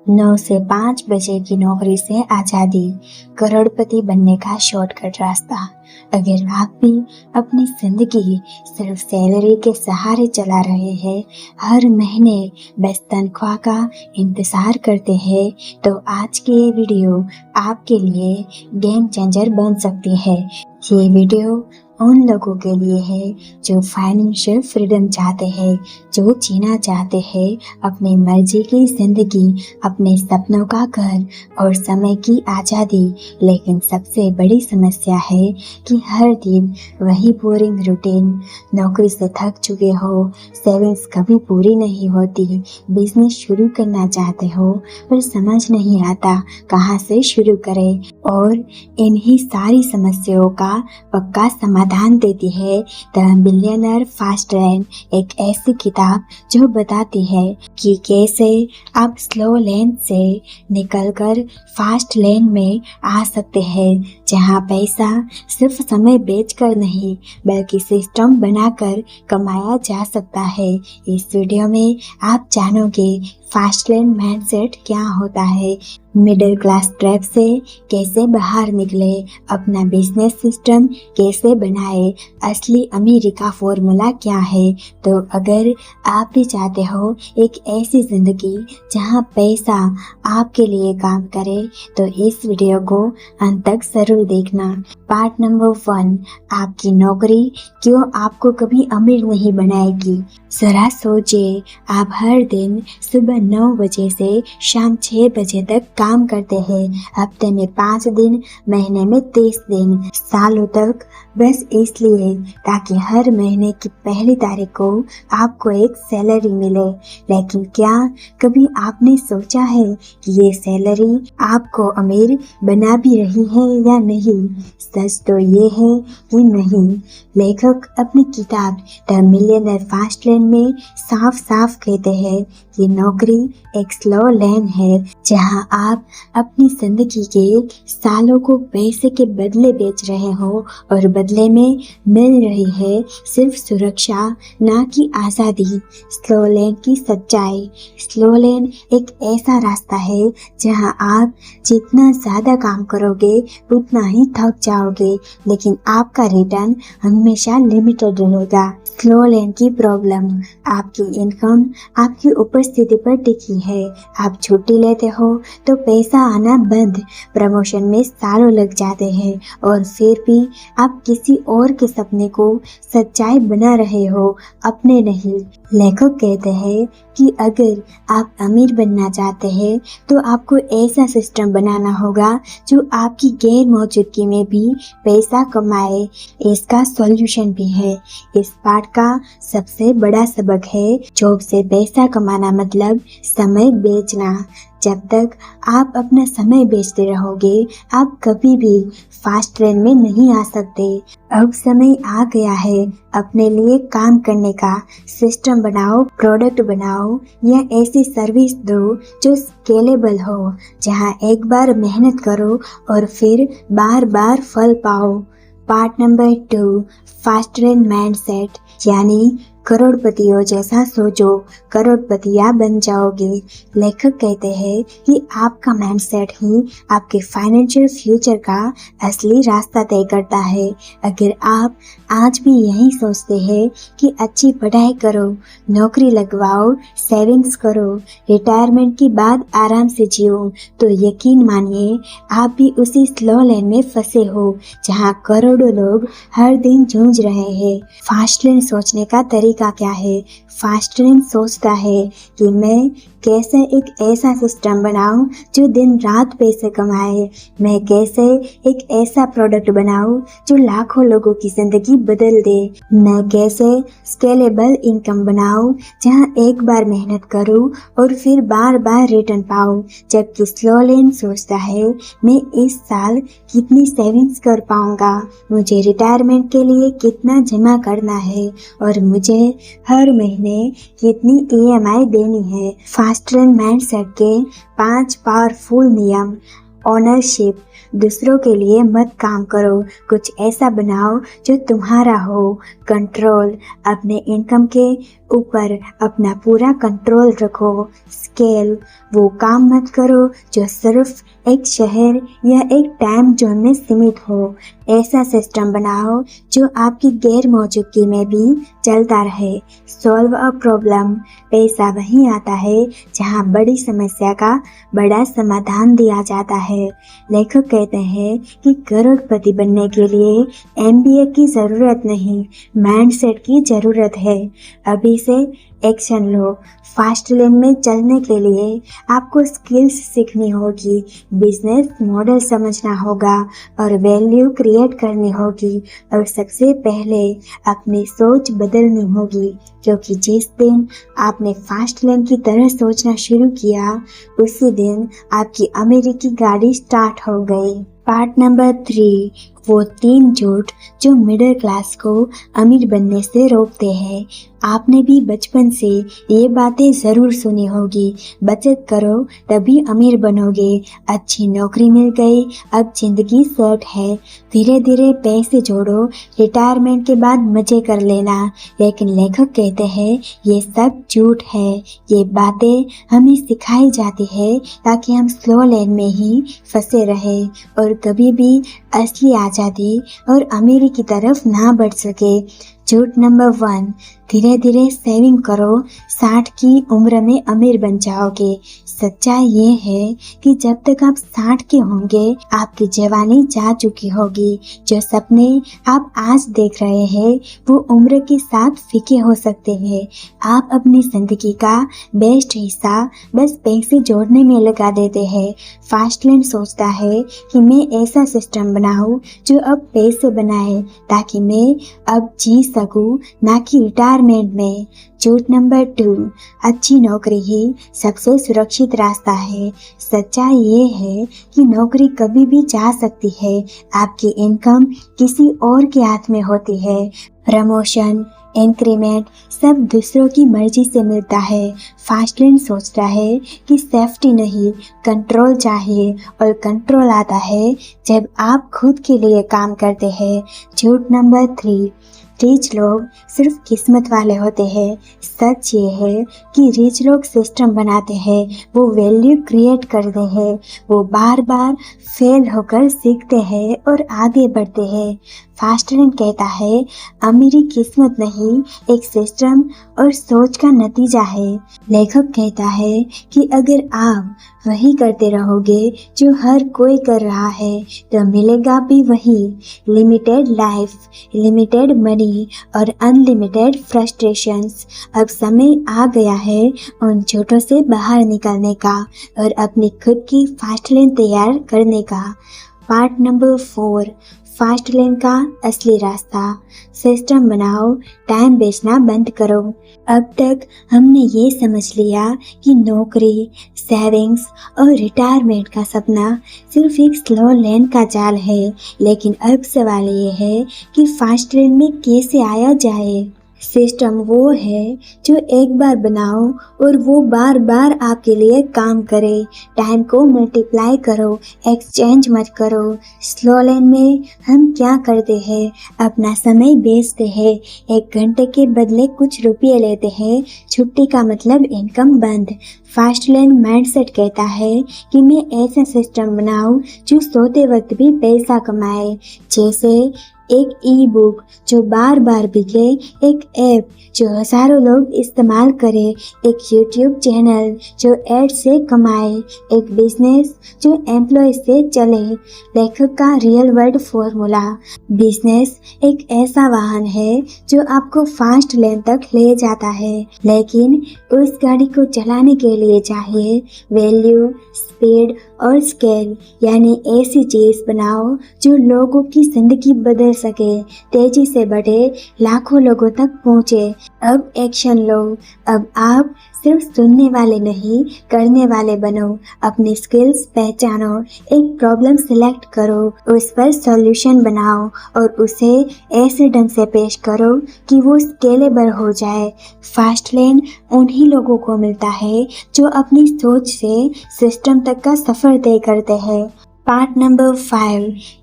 9 से 5 बजे की नौकरी से आज़ादी, करोड़पति बनने का शॉर्टकट रास्ता। अगर आप भी अपनी जिंदगी सिर्फ सैलरी के सहारे चला रहे हैं, हर महीने बस तनख्वाह का इंतजार करते हैं, तो आज की ये वीडियो आपके लिए गेम चेंजर बन सकती है। ये वीडियो उन लोगों के लिए है जो फाइनेंशियल फ्रीडम चाहते हैं, जो जीना चाहते हैं अपनी मर्जी की जिंदगी, अपने सपनों का घर और समय की आज़ादी। लेकिन सबसे बड़ी समस्या है कि हर दिन वही बोरिंग रूटीन। नौकरी से थक चुके हो, सेविंग्स कभी पूरी नहीं होती, बिजनेस शुरू करना चाहते हो पर समझ नहीं आता कहाँ से शुरू करें। और इन्हीं सारी समस्याओं का पक्का समाधान देती है द मिलियनर फास्ट लेन, एक ऐसी किताब जो बताती है कि कैसे आप स्लो लेन से निकलकर फास्ट लेन में आ सकते हैं, जहां पैसा सिर्फ समय बेचकर नहीं बल्कि सिस्टम बनाकर कमाया जा सकता है। इस वीडियो में आप जानोगे फास्ट लेन माइंडसेट क्या होता है, मिडिल क्लास ट्रैप से कैसे बाहर निकले, अपना बिजनेस सिस्टम कैसे बनाए, असली अमीरी का फॉर्मूला क्या है। तो अगर आप भी चाहते हो एक ऐसी जिंदगी जहां पैसा आपके लिए काम करे, तो इस वीडियो को अंत तक जरूर देखना। पार्ट नंबर 1, आपकी नौकरी क्यों आपको कभी अमीर नहीं बनाएगी। जरा सोचिए, आप हर दिन सुबह 9 बजे से शाम 6 बजे तक काम करते हैं, हफ्ते में 5 दिन, महीने में 30 दिन, सालों तक, बस इसलिए ताकि हर महीने की पहली तारीख को आपको एक सैलरी मिले। लेकिन क्या कभी आपने सोचा है कि ये सैलरी आपको अमीर बना भी रही है या नहीं? सच तो ये है कि नहीं। लेखक अपनी किताब द मिलियनर फास्ट लेन में साफ साफ कहते हैं कि नौकरी एक स्लो लेन है जहां आप अपनी जिंदगी के सालों को पैसे के बदले बेच रहे हो और बदले में मिल रही है सिर्फ सुरक्षा, ना कि आज़ादी। स्लो लेन की सच्चाई। स्लो लेन एक ऐसा रास्ता है जहां आप जितना ज़्यादा काम करोगे उतना ही थक जाओगे, लेकिन आपका रिटर्न हमेशा लिमिटेड रहेगा। स्लो लेन की प्रॉब्लम। आपकी इनकम आपकी उपस्थिति पर टिकी है। आप छुट्टी लेते हो तो पैसा आना बंद, प्रमोशन में सालों लग जाते हैं और फिर भी आप किसी और के सपने को सच्चाई बना रहे हो, अपने नहीं। लेखक कहते हैं कि अगर आप अमीर बनना चाहते हैं तो आपको ऐसा सिस्टम बनाना होगा जो आपकी गैर मौजूदगी में भी पैसा कमाए। इसका सॉल्यूशन भी है। इस पाठ का सबसे बड़ा सबक है, जॉब से पैसा कमाना मतलब समय बेचना। जब तक आप अपना समय बेचते रहोगे, आप कभी भी फास्ट ट्रेन में नहीं आ सकते। अब समय आ गया है अपने लिए काम करने का। सिस्टम बनाओ, प्रोडक्ट बनाओ या ऐसी सर्विस दो जो स्केलेबल हो, जहां एक बार मेहनत करो और फिर बार बार फल पाओ। Part number 2, fast train mindset, यानी करोड़पतियों जैसा सोचो, करोड़पतिया बन जाओगे। लेखक कहते हैं कि आपका माइंडसेट ही आपके फाइनेंशियल फ्यूचर का असली रास्ता तय करता है। अगर आप आज भी यही सोचते हैं कि अच्छी पढ़ाई करो, नौकरी लगवाओ, सेविंग्स करो, रिटायरमेंट के बाद आराम से जियो, तो यकीन मानिए आप भी उसी स्लो लेन में फंसे हो जहां करोड़ों लोग हर दिन जूझ रहे हैं। फास्ट लेन सोचने का तरीका क्या है? फास्ट लेन सोचता है कि मैं कैसे एक ऐसा सिस्टम बनाऊं जो दिन रात पैसे कमाए। मैं कैसे एक ऐसा प्रोडक्ट बनाऊं जो लाखों लोगों की जिंदगी बदल दे। मैं कैसे स्केलेबल इनकम बनाऊं जहां एक बार मेहनत करूं और फिर बार बार रिटर्न पाऊं। जबकि स्लो लेन सोचता है, मैं इस साल कितनी सेविंग्स कर पाऊंगा, मुझे रिटायरमेंट के लिए कितना जमा करना है और मुझे हर महीने कितनी EMI देनी है। फास्ट लेन माइंडसेट के 5 पावरफुल नियम। ओनरशिप, दूसरों के लिए मत काम करो, कुछ ऐसा बनाओ जो तुम्हारा हो। कंट्रोल, अपने इनकम के ऊपर अपना पूरा कंट्रोल रखो। स्केल, वो काम मत करो जो सिर्फ एक शहर या एक टाइम जोन में सीमित हो। ऐसा सिस्टम बनाओ जो आपकी गैर मौजूदगी में भी चलता रहे। सॉल्व अ प्रॉब्लम, पैसा वहीं आता है जहाँ बड़ी समस्या का बड़ा समाधान दिया जाता है। लेखक कहते हैं कि करोड़पति बनने के लिए MBA की ज़रूरत नहीं, माइंडसेट की ज़रूरत है। अभी से एक्शन लो। फास्ट लेन में चलने के लिए आपको स्किल्स सीखनी होगी, बिजनेस मॉडल समझना होगा और वैल्यू क्रिएट करनी होगी। और सबसे पहले अपनी सोच बदलनी होगी, क्योंकि जिस दिन आपने फास्ट लेन की तरह सोचना शुरू किया, उसी दिन आपकी अमेरिकी गाड़ी स्टार्ट हो गई। पार्ट नंबर 3, वो 3 झूठ जो मिडिल क्लास को अमीर बनने से रोकते हैं। आपने भी बचपन से ये बातें ज़रूर सुनी होगी, बचत करो तभी अमीर बनोगे, अच्छी नौकरी मिल गई अब जिंदगी सेट है, धीरे धीरे पैसे जोड़ो, रिटायरमेंट के बाद मज़े कर लेना। लेकिन लेखक कहते हैं ये सब झूठ है। ये बातें हमें सिखाई जाती है ताकि हम स्लो लेन में ही फंसे रहे और कभी भी असली आज़ादी और अमीरी की तरफ ना बढ़ सके। झूठ नंबर 1, धीरे धीरे सेविंग करो, 60 की उम्र में अमीर बन जाओगे। सच्चाई ये है कि जब तक आप 60 के होंगे, आपकी जवानी जा चुकी होगी। जो सपने आप आज देख रहे हैं वो उम्र के साथ फीके हो सकते हैं। आप अपनी जिंदगी का बेस्ट हिस्सा बस पैसे जोड़ने में लगा देते हैं। फास्ट लेन सोचता है कि मैं ऐसा सिस्टम बनाऊं जो अब पैसे बनाए ताकि मैं अब जी सकूं, ना कि रिटायरमेंट में। झूठ नंबर 2, अच्छी नौकरी ही सबसे सुरक्षित रास्ता है। सच्चाई ये है कि नौकरी कभी भी जा सकती है, आपकी इनकम किसी और के हाथ में होती है। प्रमोशन, इंक्रीमेंट सब दूसरों की मर्जी से मिलता है। फास्ट लेन सोचता है कि सेफ्टी नहीं, कंट्रोल चाहिए, और कंट्रोल आता है जब आप खुद के लिए काम करते हैं। झूठ नंबर 3, रिच लोग सिर्फ किस्मत वाले होते हैं। सच ये है कि रिच लोग सिस्टम बनाते हैं, वो वैल्यू क्रिएट करते हैं, वो बार बार फेल होकर सीखते हैं और आगे बढ़ते हैं। फास्ट लेन कहता है अमीरी किस्मत नहीं, एक सिस्टम और सोच का नतीजा है। लेखक कहता है कि अगर आप वही करते रहोगे जो हर कोई कर रहा है तो मिलेगा भी वही, लिमिटेड लाइफ, लिमिटेड मनी और अनलिमिटेड फ्रस्ट्रेशंस। अब समय आ गया है उन झूठों से बाहर निकलने का और अपनी खुद की फास्ट लेन तैयार करने का। पार्ट नंबर 4, फास्ट लेन का असली रास्ता। सिस्टम बनाओ, टाइम बेचना बंद करो। अब तक हमने ये समझ लिया कि नौकरी, सेविंग्स और रिटायरमेंट का सपना सिर्फ एक स्लो लेन का जाल है, लेकिन अब सवाल ये है कि फास्ट लेन में कैसे आया जाए। सिस्टम वो है जो एक बार बनाओ और वो बार बार आपके लिए काम करे। टाइम को मल्टीप्लाई करो, एक्सचेंज मत करो। स्लो लेन में हम क्या करते हैं, अपना समय बेचते हैं, 1 घंटे के बदले कुछ रुपये लेते हैं, छुट्टी का मतलब इनकम बंद। फास्ट लेन माइंडसेट कहता है कि मैं ऐसा सिस्टम बनाऊं जो सोते वक्त भी पैसा कमाए, जैसे एक ई बुक जो बार बार बिके, एक ऐप जो हजारों लोग इस्तेमाल करें, एक यूट्यूब चैनल जो एड से कमाए, एक बिजनेस जो एम्प्लॉय से चले। लेखक का रियल वर्ल्ड फॉर्मूला। बिजनेस एक ऐसा वाहन है जो आपको फास्ट लेन तक ले जाता है, लेकिन उस गाड़ी को चलाने के लिए चाहिए वैल्यू, स्पीड और स्केल। यानी ऐसी चीज बनाओ जो लोगों की जिंदगी बदल सके, तेजी से बढ़े, लाखों लोगों तक पहुंचे। अब एक्शन लो। अब आप सिर्फ सुनने वाले नहीं, करने वाले बनो। अपनी स्किल्स पहचानो, एक प्रॉब्लम सिलेक्ट करो, उस पर सॉल्यूशन बनाओ और उसे ऐसे ढंग से पेश करो कि वो स्केलेबल हो जाए। फास्ट लेन उन्हीं लोगों को मिलता है जो अपनी सोच से सिस्टम तक का सफर तय करते हैं। पार्ट नंबर 5,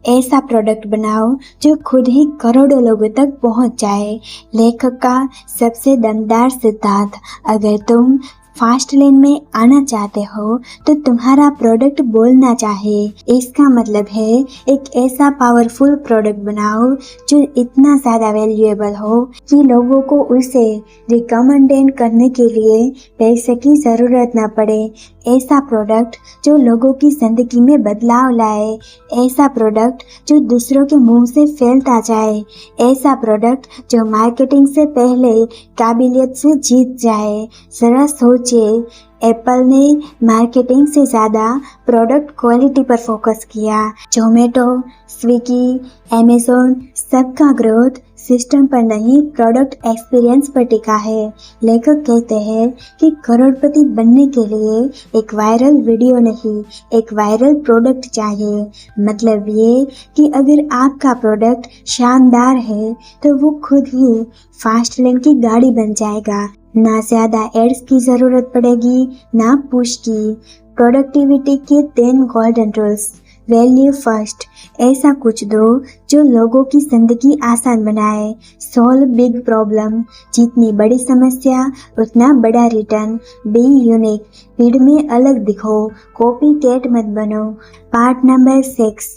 ऐसा प्रोडक्ट बनाओ जो खुद ही करोड़ों लोगों तक पहुंच जाए। लेखक का सबसे दमदार सिद्धांत। अगर तुम फास्ट लेन में आना चाहते हो तो तुम्हारा प्रोडक्ट बोलना चाहिए। इसका मतलब है एक ऐसा पावरफुल प्रोडक्ट बनाओ जो इतना ज़्यादा वैल्यूएबल हो कि लोगों को उसे रिकमेंड करने के लिए पैसे की ज़रूरत ना पड़े। ऐसा प्रोडक्ट जो लोगों की ज़िंदगी में बदलाव लाए। ऐसा प्रोडक्ट जो दूसरों के मुंह से फैलता जाए। ऐसा प्रोडक्ट जो मार्केटिंग से पहले काबिलियत से जीत जाए। ज़रा सोचिए, एप्पल ने मार्केटिंग से ज़्यादा प्रोडक्ट क्वालिटी पर फोकस किया। जोमेटो, स्विगी, अमेज़न सबका ग्रोथ सिस्टम पर नहीं, प्रोडक्ट एक्सपीरियंस पर टिका है। लेखक कहते हैं कि करोड़पति बनने के लिए एक वायरल वीडियो नहीं, एक वायरल प्रोडक्ट चाहिए। मतलब ये कि अगर आपका प्रोडक्ट शानदार है तो वो खुद ही फास्ट लेन की गाड़ी बन जाएगा। ना ज़्यादा एड्स की ज़रूरत पड़ेगी, ना पुश की। प्रोडक्टिविटी के 10 गोल्डन रूल्स। Value first. ऐसा कुछ दो जो लोगों की जिंदगी आसान बनाए। Solve big problem. जितनी बड़ी समस्या उतना बड़ा रिटर्न। Be unique. भीड़ में अलग दिखो, कॉपी कैट मत बनो। पार्ट नंबर 6,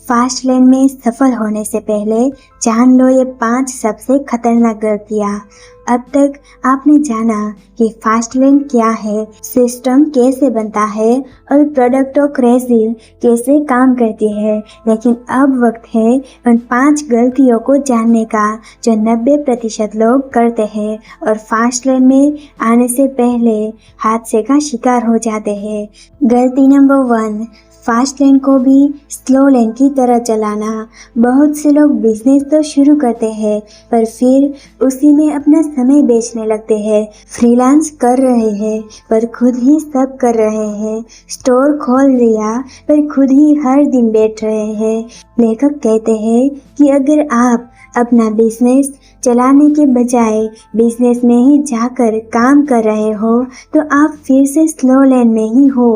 फास्ट लेन में सफल होने से पहले जान लो ये 5 सबसे खतरनाक गलतियाँ। अब तक आपने जाना कि फास्ट लेन क्या है, सिस्टम कैसे बनता है और प्रोडक्ट और क्रेजी कैसे काम करती है, लेकिन अब वक्त है उन 5 गलतियों को जानने का जो 90% लोग करते हैं और फास्ट लेन में आने से पहले हादसे का शिकार हो जाते हैं। गलती नंबर 1, फास्ट लेन को भी स्लो लेन की तरह चलाना। बहुत से लोग बिजनेस तो शुरू करते हैं पर फिर उसी में अपना समय बेचने लगते हैं। फ्रीलांस कर रहे हैं पर खुद ही सब कर रहे हैं। स्टोर खोल लिया पर खुद ही हर दिन बैठ रहे हैं। लेखक कहते हैं कि अगर आप अपना बिजनेस चलाने के बजाय बिजनेस में ही जाकर काम कर रहे हो तो आप फिर से स्लो लेन में ही हो।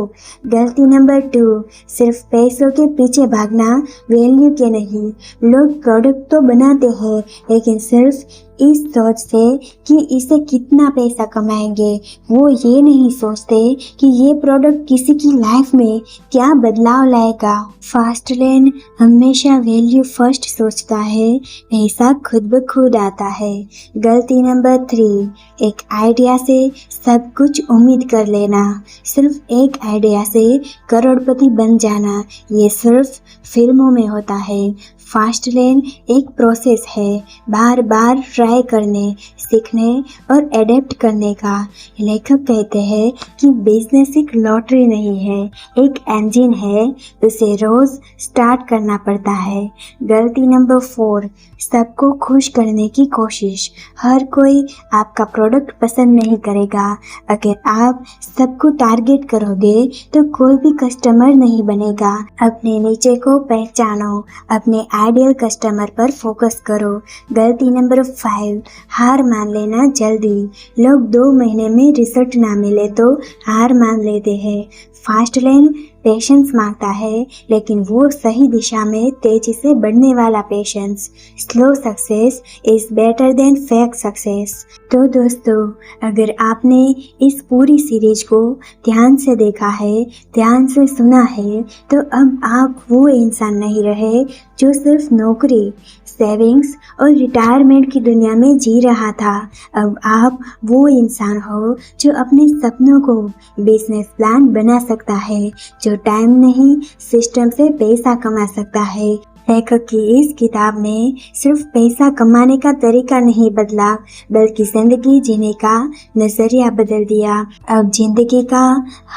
गलती नंबर 2, सिर्फ पैसों के पीछे भागना, वैल्यू के नहीं। लोग प्रोडक्ट तो बनाते हैं लेकिन सिर्फ इस सोच से कि इसे कितना पैसा कमाएंगे। वो ये नहीं सोचते कि ये प्रोडक्ट किसी की लाइफ में क्या बदलाव लाएगा। फास्ट लेन हमेशा वैल्यू फर्स्ट सोचता है, पैसा खुद ब खुद आता है। गलती नंबर 3, एक आइडिया से सब कुछ उम्मीद कर लेना। सिर्फ एक आइडिया से करोड़पति बन जाना ये सिर्फ फिल्मों में होता है। फास्ट लेन एक प्रोसेस है, बार बार ट्राई करने, सीखने और एडेप्ट करने का। लेखक कहते हैं कि बिजनेस एक लॉटरी नहीं है, एक इंजन है, उसे रोज स्टार्ट करना पड़ता है। गलती नंबर 4, सबको खुश करने की कोशिश। हर कोई आपका प्रोडक्ट पसंद नहीं करेगा। अगर आप सबको टारगेट करोगे तो कोई भी कस्टमर नहीं बनेगा। अपने नीचे को पहचानो, अपने आइडियल कस्टमर पर फोकस करो। गलती नंबर 5, हार मान लेना जल्दी। लोग 2 महीने में रिजल्ट ना मिले तो हार मान लेते हैं। फास्ट लेन पेशेंस मांगता है लेकिन वो सही दिशा में तेजी से बढ़ने वाला patience. Slow success is better than fake success. तो दोस्तों, अगर आपने इस पूरी सीरीज को ध्यान से देखा है, ध्यान से सुना है, तो अब आप वो इंसान नहीं रहे जो सिर्फ नौकरी, सेविंग्स और रिटायरमेंट की दुनिया में जी रहा था। अब आप वो इंसान हो जो अपने सपनों को बिजनेस प्लान बना सकता है, जो टाइम नहीं सिस्टम से पैसा कमा सकता है। लेखक की इस किताब ने सिर्फ पैसा कमाने का तरीका नहीं बदला बल्कि जिंदगी जीने का नजरिया बदल दिया। अब जिंदगी का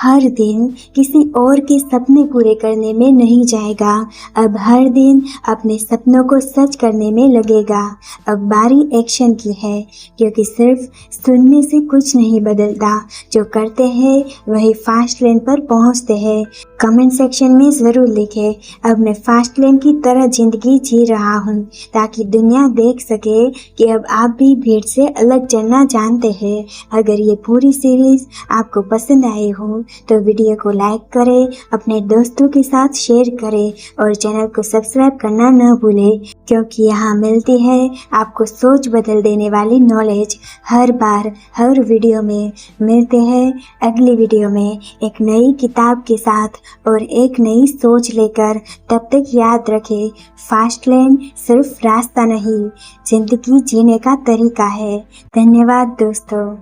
हर दिन किसी और के सपने पूरे करने में नहीं जाएगा। अब हर दिन अपने सपनों को सच करने में लगेगा। अब बारी एक्शन की है, क्योंकि सिर्फ सुनने से कुछ नहीं बदलता, जो करते हैं वही फास्ट लेन पर पहुंचते हैं। कमेंट सेक्शन में जरूर लिखें, अब मैं फास्ट लेन की तरह तरह जिंदगी जी रहा हूँ ताकि दुनिया देख सके कि अब आप भी भीड़ से अलग चलना जानते हैं। अगर ये पूरी सीरीज आपको पसंद आई हो तो वीडियो को लाइक करें, अपने दोस्तों के साथ शेयर करें और चैनल को सब्सक्राइब करना न भूलें, क्योंकि यहाँ मिलती है आपको सोच बदल देने वाली नॉलेज। हर बार हर वीडियो में मिलते हैं अगली वीडियो में एक नई किताब के साथ और एक नई सोच लेकर। तब तक याद रखें, फास्ट लेन सिर्फ रास्ता नहीं, जिंदगी जीने का तरीका है। धन्यवाद दोस्तों।